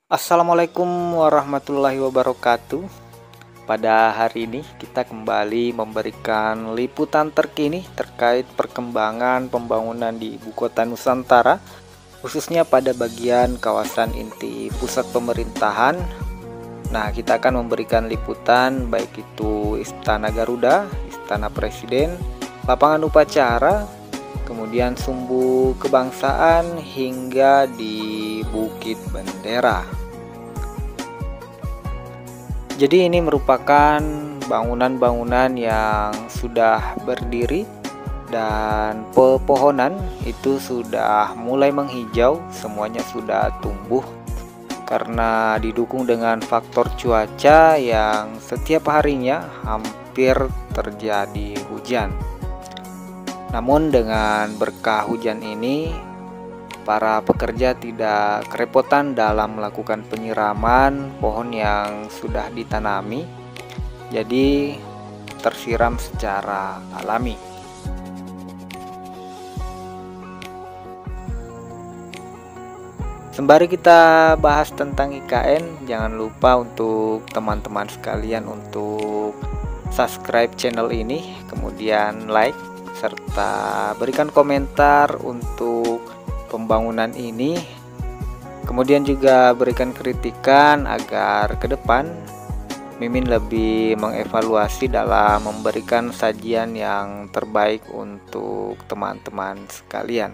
Assalamualaikum warahmatullahi wabarakatuh. Pada hari ini kita kembali memberikan liputan terkini terkait perkembangan pembangunan di Ibu Kota Nusantara, khususnya pada bagian kawasan inti pusat pemerintahan. Nah, kita akan memberikan liputan baik itu Istana Garuda, Istana Presiden, lapangan upacara, kemudian Sumbu Kebangsaan hingga di Bukit Bendera. Jadi ini merupakan bangunan-bangunan yang sudah berdiri dan pepohonan itu sudah mulai menghijau, semuanya sudah tumbuh karena didukung dengan faktor cuaca yang setiap harinya hampir terjadi hujan. Namun dengan berkah hujan ini, para pekerja tidak kerepotan dalam melakukan penyiraman pohon yang sudah ditanami, jadi tersiram secara alami. Sembari kita bahas tentang IKN, jangan lupa untuk teman-teman sekalian untuk subscribe channel ini, kemudian like, serta berikan komentar untuk pembangunan ini, kemudian juga berikan kritikan agar ke depan Mimin lebih mengevaluasi dalam memberikan sajian yang terbaik untuk teman-teman sekalian.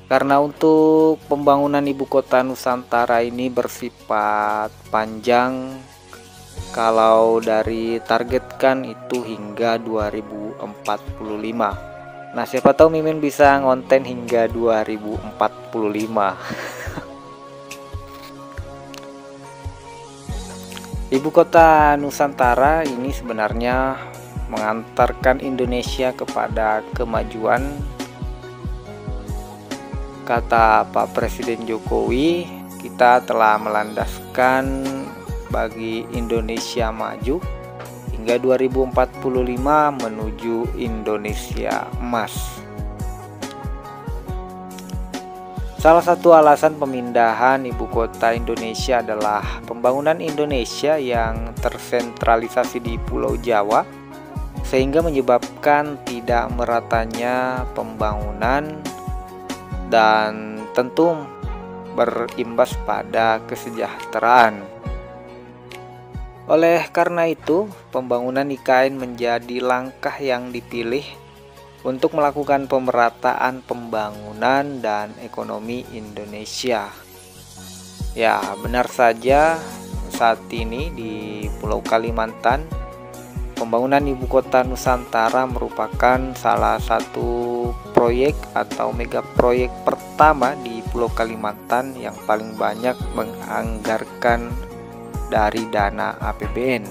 Karena untuk pembangunan Ibu Kota Nusantara ini bersifat panjang, kalau dari targetkan itu hingga 2045. Nah, siapa tahu Mimin bisa ngonten hingga 2045. Ibu Kota Nusantara ini sebenarnya mengantarkan Indonesia kepada kemajuan. Kata Pak Presiden Jokowi, kita telah melandaskan bagi Indonesia maju hingga 2045 menuju Indonesia Emas. Salah satu alasan pemindahan ibu kota Indonesia adalah pembangunan Indonesia yang tersentralisasi di Pulau Jawa, sehingga menyebabkan tidak meratanya pembangunan dan tentu berimbas pada kesejahteraan. Oleh karena itu, pembangunan IKN menjadi langkah yang dipilih untuk melakukan pemerataan pembangunan dan ekonomi Indonesia. Ya, benar saja saat ini di Pulau Kalimantan, pembangunan Ibu Kota Nusantara merupakan salah satu proyek atau mega proyek pertama di Pulau Kalimantan yang paling banyak menganggarkan dari dana APBN,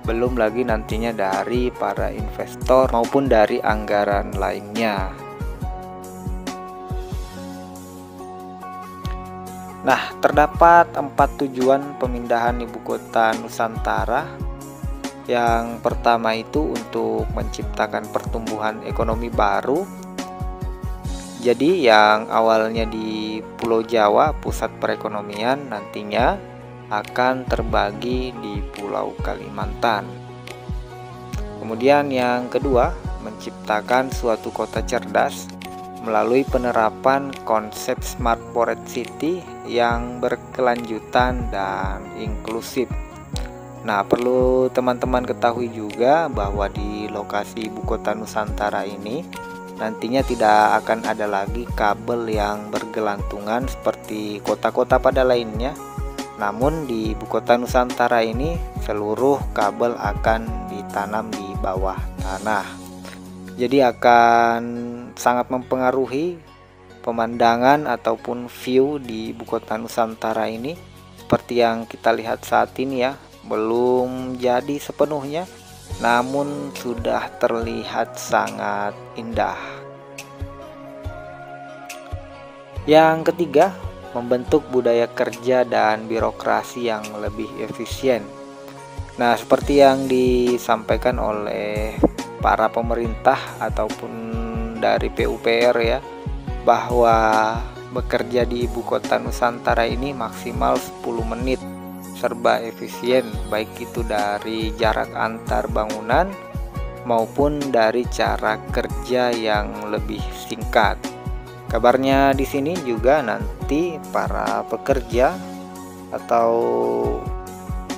belum lagi nantinya dari para investor maupun dari anggaran lainnya. Nah, terdapat 4 tujuan pemindahan ibu kota Nusantara. Yang pertama itu untuk menciptakan pertumbuhan ekonomi baru. Jadi yang awalnya di Pulau Jawa pusat perekonomian nantinya akan terbagi di Pulau Kalimantan. Kemudian yang kedua, menciptakan suatu kota cerdas melalui penerapan konsep Smart Port City yang berkelanjutan dan inklusif. Nah, perlu teman-teman ketahui juga bahwa di lokasi Ibu Kota Nusantara ini nantinya tidak akan ada lagi kabel yang bergelantungan seperti kota-kota pada lainnya. Namun di Ibu Kota Nusantara ini seluruh kabel akan ditanam di bawah tanah. Jadi akan sangat mempengaruhi pemandangan ataupun view di Ibu Kota Nusantara ini. Seperti yang kita lihat saat ini ya, belum jadi sepenuhnya, namun sudah terlihat sangat indah. Yang ketiga, membentuk budaya kerja dan birokrasi yang lebih efisien. Nah, seperti yang disampaikan oleh para pemerintah ataupun dari PUPR ya, bahwa bekerja di ibu kota Nusantara ini maksimal 10 menit, serba efisien, baik itu dari jarak antar bangunan maupun dari cara kerja yang lebih singkat. Kabarnya di sini juga nanti para pekerja atau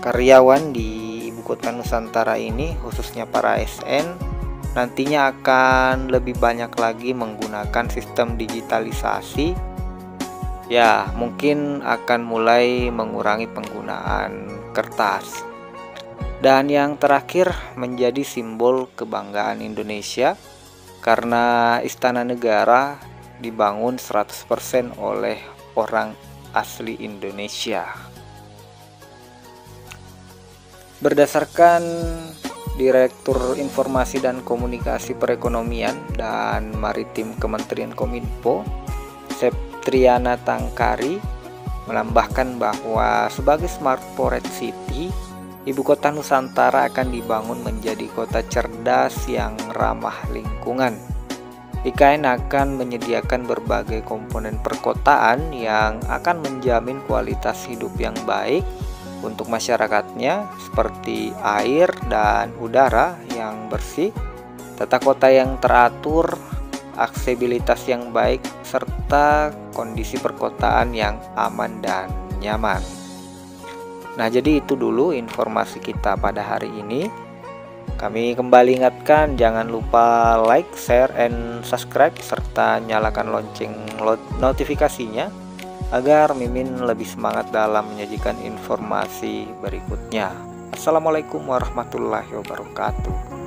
karyawan di ibu kota Nusantara ini, khususnya para ASN, nantinya akan lebih banyak lagi menggunakan sistem digitalisasi. Ya, mungkin akan mulai mengurangi penggunaan kertas. Dan yang terakhir, menjadi simbol kebanggaan Indonesia karena Istana Negara dibangun 100% oleh orang asli Indonesia. Berdasarkan Direktur Informasi dan Komunikasi Perekonomian dan Maritim Kementerian Kominfo, Septriana Tangkari, menambahkan bahwa sebagai Smart Port City, ibu kota Nusantara akan dibangun menjadi kota cerdas yang ramah lingkungan. IKN akan menyediakan berbagai komponen perkotaan yang akan menjamin kualitas hidup yang baik untuk masyarakatnya, seperti air dan udara yang bersih, tata kota yang teratur, aksesibilitas yang baik, serta kondisi perkotaan yang aman dan nyaman. Nah, jadi itu dulu informasi kita pada hari ini. Kami kembali ingatkan, jangan lupa like, share, and subscribe, serta nyalakan lonceng notifikasinya agar Mimin lebih semangat dalam menyajikan informasi berikutnya. Assalamualaikum warahmatullahi wabarakatuh.